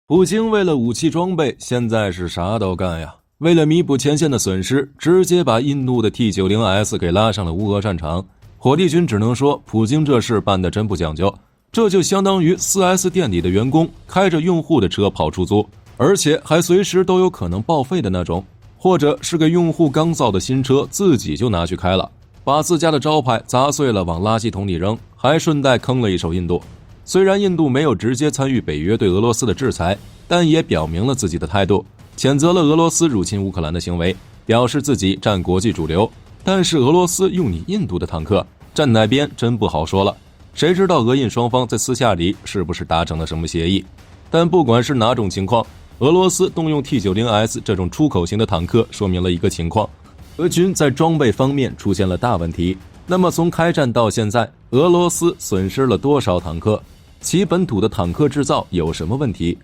普京为了武器装备，现在是啥都干呀。为了弥补前线的损失，直接把印度的 T90S 给拉上了乌俄战场。火力军只能说，普京这事办得真不讲究。这就相当于 4S 店里的员工开着用户的车跑出租，而且还随时都有可能报废的那种。或者是给用户刚造的新车自己就拿去开了，把自家的招牌砸碎了往垃圾桶里扔，还顺带坑了一手印度。虽然印度没有直接参与北约对俄罗斯的制裁，但也表明了自己的态度，谴责了俄罗斯入侵乌克兰的行为，表示自己站国际主流。但是俄罗斯用你印度的坦克，站哪边真不好说了。谁知道俄印双方在私下里是不是达成了什么协议？但不管是哪种情况，俄罗斯动用 T90S 这种出口型的坦克，说明了一个情况：俄军在装备方面出现了大问题。那么从开战到现在，俄罗斯损失了多少坦克？其本土的坦克制造有什么问题？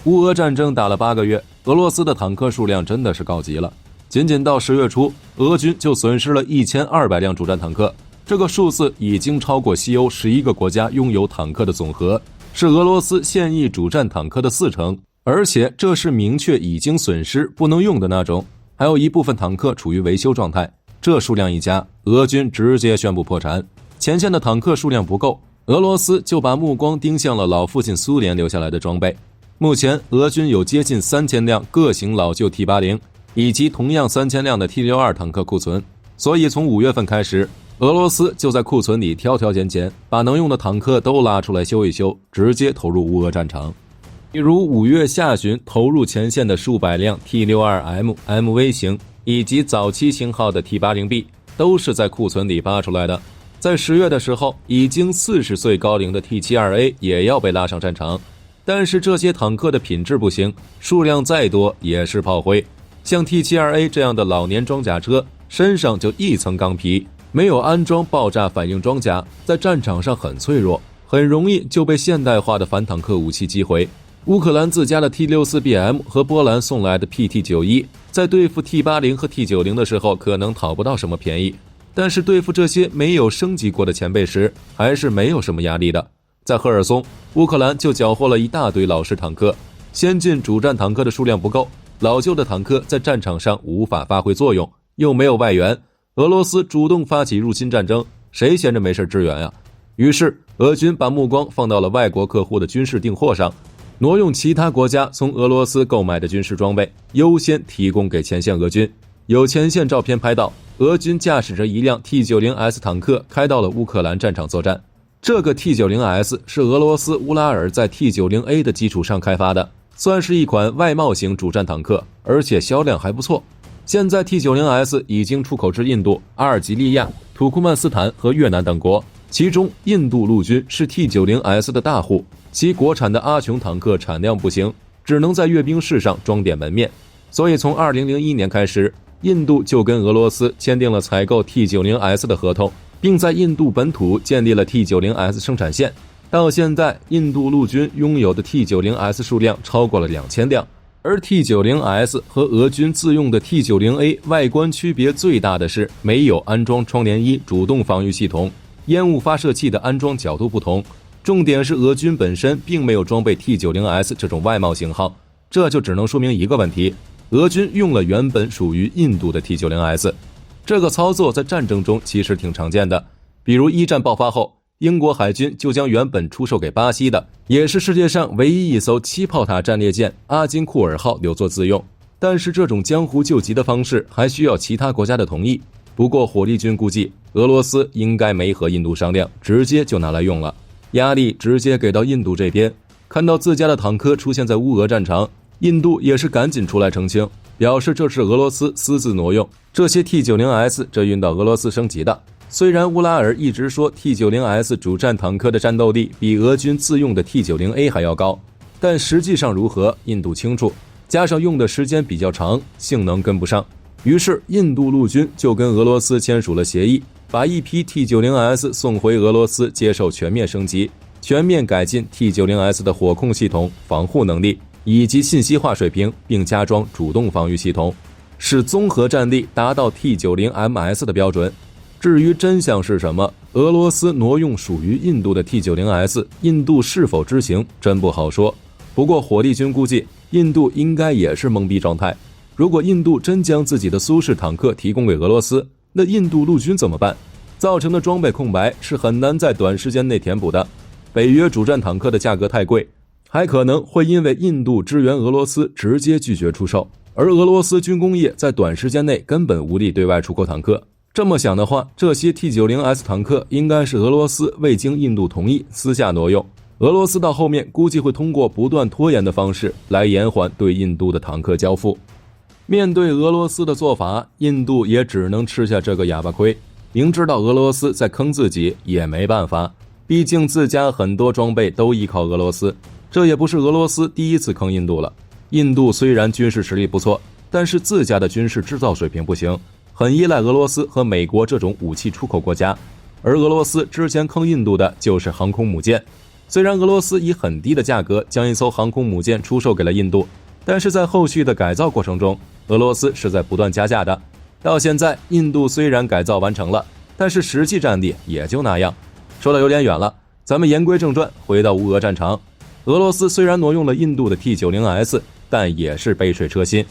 乌俄战争打了8个月，俄罗斯的坦克数量真的是高级了。仅仅到10月初，俄军就损失了1200辆主战坦克，这个数字已经超过西欧11个国家拥有坦克的总和，是俄罗斯现役主战坦克的40%，而且这是明确已经损失不能用的那种，还有一部分坦克处于维修状态。这数量一加，俄军直接宣布破产。前线的坦克数量不够，俄罗斯就把目光盯向了老父亲苏联留下来的装备。目前俄军有接近3000辆各型老旧 T80， 以及同样3000辆的 T62 坦克库存，所以从5月份开始，俄罗斯就在库存里挑挑拣拣，把能用的坦克都拉出来修一修，直接投入乌俄战场。比如5月下旬投入前线的数百辆 T62M MV 型以及早期型号的 T80B 都是在库存里扒出来的。在10月的时候，已经40岁高龄的 T72A 也要被拉上战场，但是这些坦克的品质不行，数量再多也是炮灰。像 T72A 这样的老年装甲车，身上就一层钢皮，没有安装爆炸反应装甲，在战场上很脆弱，很容易就被现代化的反坦克武器击毁。乌克兰自家的 T64BM 和波兰送来的 PT91， 在对付 T80 和 T90 的时候可能讨不到什么便宜，但是对付这些没有升级过的前辈时，还是没有什么压力的。在赫尔松，乌克兰就缴获了一大堆老式坦克，先进主战坦克的数量不够，老旧的坦克在战场上无法发挥作用，又没有外援，俄罗斯主动发起入侵战争，谁闲着没事支援呀？于是俄军把目光放到了外国客户的军事订货上，挪用其他国家从俄罗斯购买的军事装备，优先提供给前线俄军。有前线照片拍到，俄军驾驶着一辆 T90S 坦克开到了乌克兰战场作战。这个 T90S 是俄罗斯乌拉尔在 T90A 的基础上开发的，算是一款外贸型主战坦克，而且销量还不错。现在 T90S 已经出口至印度、阿尔及利亚、土库曼斯坦和越南等国，其中印度陆军是 T90S 的大户，其国产的阿琼坦克产量不行，只能在阅兵式上装点门面。所以从2001年开始，印度就跟俄罗斯签订了采购 T90S 的合同，并在印度本土建立了 T90S 生产线。到现在，印度陆军拥有的 T90S 数量超过了2000辆。而 T90S 和俄军自用的 T90A 外观区别最大的是没有安装窗帘衣主动防御系统，烟雾发射器的安装角度不同，重点是俄军本身并没有装备 T90S 这种外贸型号，这就只能说明一个问题：俄军用了原本属于印度的 T90S。 这个操作在战争中其实挺常见的，比如一战爆发后，英国海军就将原本出售给巴西的，也是世界上唯一一艘7炮塔战列舰阿金库尔号留作自用。但是这种江湖救急的方式还需要其他国家的同意，不过火力军估计俄罗斯应该没和印度商量，直接就拿来用了，压力直接给到印度这边。看到自家的坦克出现在乌俄战场，印度也是赶紧出来澄清，表示这是俄罗斯私自挪用，这些 T90S 这运到俄罗斯升级的。虽然乌拉尔一直说 T90S 主战坦克的战斗力比俄军自用的 T90A 还要高，但实际上如何，印度清楚，加上用的时间比较长，性能跟不上。于是印度陆军就跟俄罗斯签署了协议，把一批 T90S 送回俄罗斯接受全面升级，全面改进 T90S 的火控系统、防护能力以及信息化水平，并加装主动防御系统，使综合战力达到 T90MS 的标准。至于真相是什么，俄罗斯挪用属于印度的 T90S， 印度是否知情，真不好说。不过火力军估计，印度应该也是懵逼状态。如果印度真将自己的苏式坦克提供给俄罗斯，那印度陆军怎么办？造成的装备空白是很难在短时间内填补的。北约主战坦克的价格太贵，还可能会因为印度支援俄罗斯直接拒绝出售，而俄罗斯军工业在短时间内根本无力对外出口坦克。这么想的话，这些 T90S 坦克应该是俄罗斯未经印度同意私下挪用，俄罗斯到后面估计会通过不断拖延的方式来延缓对印度的坦克交付。面对俄罗斯的做法，印度也只能吃下这个哑巴亏，明知道俄罗斯在坑自己也没办法，毕竟自家很多装备都依靠俄罗斯，这也不是俄罗斯第一次坑印度了。印度虽然军事实力不错，但是自家的军事制造水平不行，很依赖俄罗斯和美国这种武器出口国家，而俄罗斯之前坑印度的就是航空母舰。虽然俄罗斯以很低的价格将一艘航空母舰出售给了印度，但是在后续的改造过程中，俄罗斯是在不断加价的。到现在，印度虽然改造完成了，但是实际战力也就那样。说的有点远了，咱们言归正传，回到乌俄战场。俄罗斯虽然挪用了印度的 T90S， 但也是杯水车薪。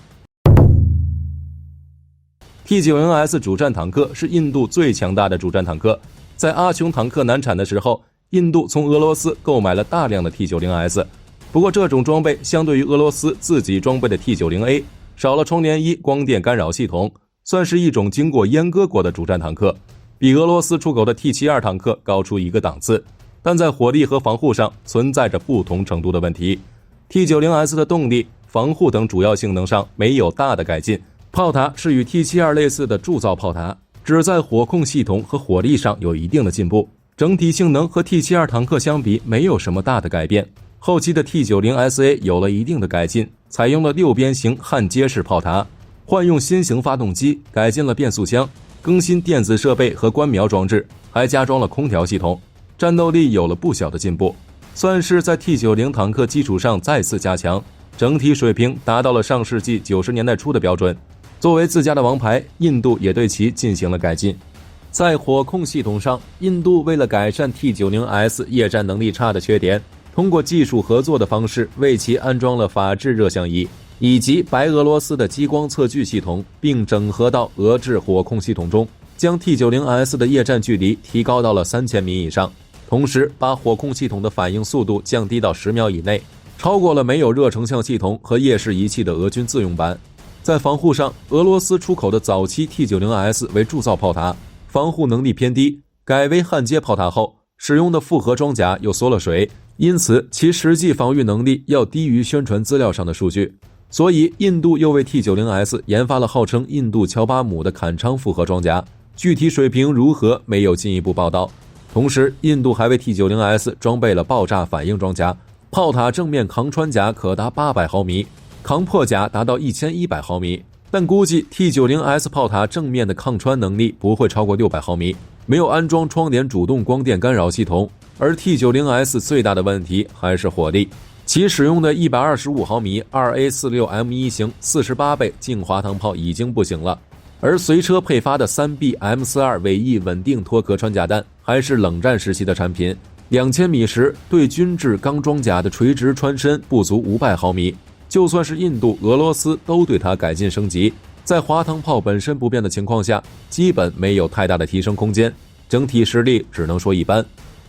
T90S 主战坦克是印度最强大的主战坦克，在阿琼坦克难产的时候，印度从俄罗斯购买了大量的 T90S。不过这种装备相对于俄罗斯自己装备的 T90A， 少了窗帘衣光电干扰系统，算是一种经过阉割过的主战坦克，比俄罗斯出口的 T72 坦克高出一个档次，但在火力和防护上存在着不同程度的问题。T90S 的动力、防护等主要性能上没有大的改进，炮塔是与 T72 类似的铸造炮塔，只在火控系统和火力上有一定的进步，整体性能和 T72 坦克相比没有什么大的改变。后期的 T90SA 有了一定的改进，采用了6边形焊接式炮塔，换用新型发动机，改进了变速箱，更新电子设备和观瞄装置，还加装了空调系统，战斗力有了不小的进步，算是在 T90 坦克基础上再次加强，整体水平达到了上世纪90年代初的标准。作为自家的王牌，印度也对其进行了改进。在火控系统上，印度为了改善 T90S 夜战能力差的缺点，通过技术合作的方式为其安装了法制热像仪以及白俄罗斯的激光测距系统，并整合到俄制火控系统中，将 T90S 的夜战距离提高到了3000米以上，同时把火控系统的反应速度降低到10秒以内，超过了没有热成像系统和夜视仪器的俄军自用版。在防护上，俄罗斯出口的早期 T90S 为铸造炮塔，防护能力偏低，改为焊接炮塔后，使用的复合装甲又缩了水，因此其实际防御能力要低于宣传资料上的数据。所以印度又为 T90S 研发了号称印度乔巴姆的坎昌复合装甲，具体水平如何没有进一步报道。同时印度还为 T90S 装备了爆炸反应装甲，炮塔正面扛穿甲可达800毫米，扛破甲达到1100毫米，但估计 T90S 炮塔正面的抗穿能力不会超过600毫米，没有安装窗帘主动光电干扰系统。而 T90S 最大的问题还是火力，其使用的125毫米 2A46M1 型48倍净滑膛炮已经不行了，而随车配发的 3B M42 尾翼稳定脱壳穿甲弹还是冷战时期的产品，2000米时对军制钢装甲的垂直穿身不足500毫米，就算是印度、俄罗斯都对它改进升级，在滑膛炮本身不变的情况下，基本没有太大的提升空间，整体实力只能说一般。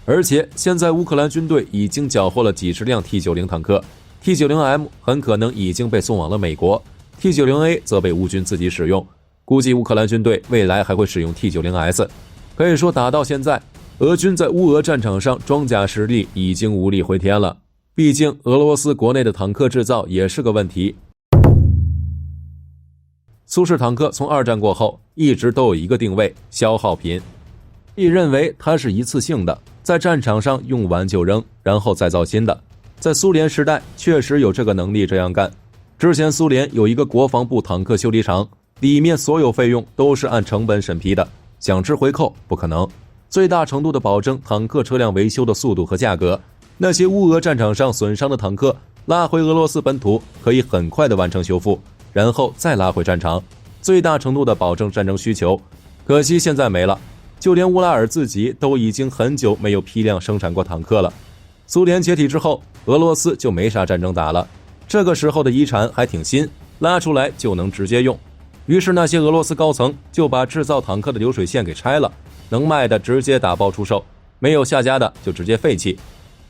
而且现在乌克兰军队已经缴获了几十辆 T90 坦克， T90M 很可能已经被送往了美国， T90A 则被乌军自己使用，估计乌克兰军队未来还会使用 T90S。 可以说打到现在，俄军在乌俄战场上装甲实力已经无力回天了，毕竟俄罗斯国内的坦克制造也是个问题。苏式坦克从二战过后一直都有一个定位，消耗品，亦认为它是一次性的，在战场上用完就扔，然后再造新的。在苏联时代确实有这个能力这样干，之前苏联有一个国防部坦克修理厂，里面所有费用都是按成本审批的，想吃回扣不可能，最大程度的保证坦克车辆维修的速度和价格。那些乌俄战场上损伤的坦克拉回俄罗斯本土可以很快的完成修复，然后再拉回战场，最大程度的保证战争需求。可惜现在没了。就连乌拉尔自己都已经很久没有批量生产过坦克了。苏联解体之后，俄罗斯就没啥战争打了，这个时候的遗产还挺新，拉出来就能直接用。于是那些俄罗斯高层就把制造坦克的流水线给拆了，能卖的直接打包出售，没有下家的就直接废弃。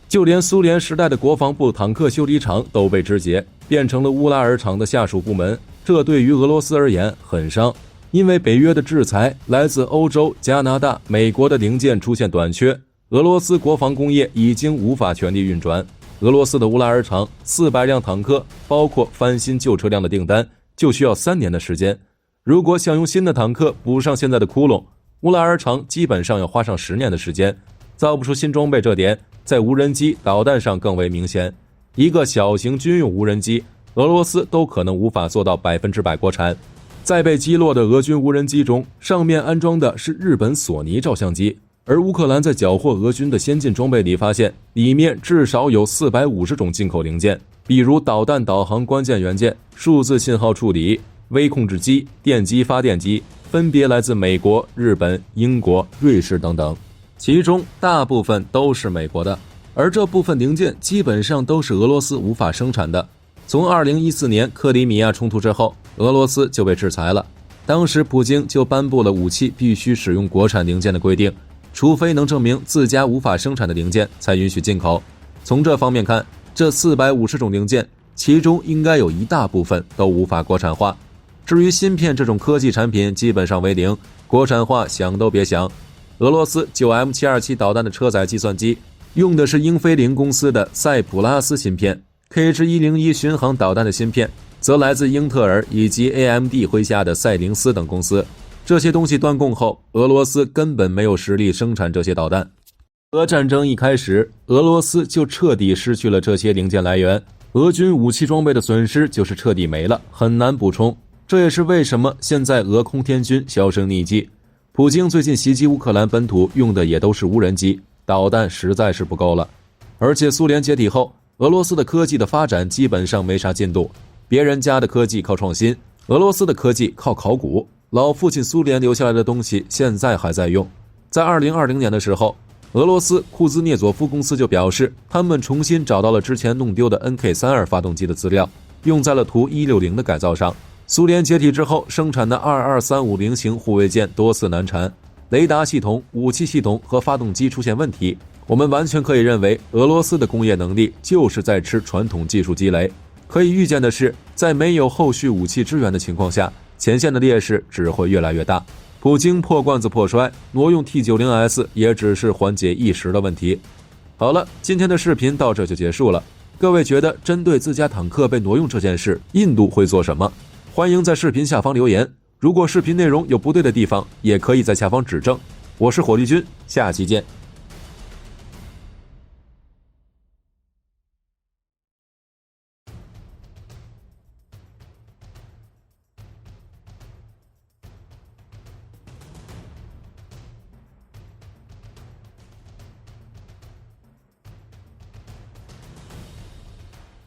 就连苏联时代的国防部坦克修理厂都被肢解，变成了乌拉尔厂的下属部门，这对于俄罗斯而言很伤。因为北约的制裁，来自欧洲、加拿大、美国的零件出现短缺，俄罗斯国防工业已经无法全力运转。俄罗斯的乌拉尔厂400辆坦克，包括翻新旧车辆的订单，就需要3年的时间。如果想用新的坦克补上现在的窟窿，乌拉尔厂基本上要花上10年的时间，造不出新装备，这点在无人机、导弹上更为明显。一个小型军用无人机，俄罗斯都可能无法做到100%国产。在被击落的俄军无人机中，上面安装的是日本索尼照相机，而乌克兰在缴获俄军的先进装备里发现，里面至少有450种进口零件，比如导弹导航关键元件、数字信号处理、微控制机、电机发电机，分别来自美国、日本、英国、瑞士等等，其中大部分都是美国的，而这部分零件基本上都是俄罗斯无法生产的。从2014年克里米亚冲突之后，俄罗斯就被制裁了。当时普京就颁布了武器必须使用国产零件的规定，除非能证明自家无法生产的零件才允许进口。从这方面看，这450种零件其中应该有一大部分都无法国产化。至于芯片这种科技产品基本上为零，国产化想都别想。俄罗斯9 M727 导弹的车载计算机用的是英飞凌公司的赛普拉斯芯片， KH-101 巡航导弹的芯片则来自英特尔以及 AMD 麾下的赛灵思等公司。这些东西断供后，俄罗斯根本没有实力生产这些导弹。俄战争一开始，俄罗斯就彻底失去了这些零件来源，俄军武器装备的损失就是彻底没了，很难补充。这也是为什么现在俄空天军销声匿迹。普京最近袭击乌克兰本土用的也都是无人机，导弹实在是不够了。而且苏联解体后，俄罗斯的科技的发展基本上没啥进度，别人家的科技靠创新，俄罗斯的科技靠考古。老父亲苏联留下来的东西现在还在用。在2020年的时候，俄罗斯库兹涅佐夫公司就表示，他们重新找到了之前弄丢的 NK32 发动机的资料，用在了图160的改造上。苏联解体之后生产的22350型护卫舰多次难产，雷达系统、武器系统和发动机出现问题。我们完全可以认为，俄罗斯的工业能力就是在吃传统技术积累。可以预见的是，在没有后续武器支援的情况下，前线的劣势只会越来越大。普京破罐子破摔，挪用 T90S 也只是缓解一时的问题。好了，今天的视频到这就结束了。各位觉得针对自家坦克被挪用这件事，印度会做什么？欢迎在视频下方留言。如果视频内容有不对的地方，也可以在下方指正。我是火力军，下期见。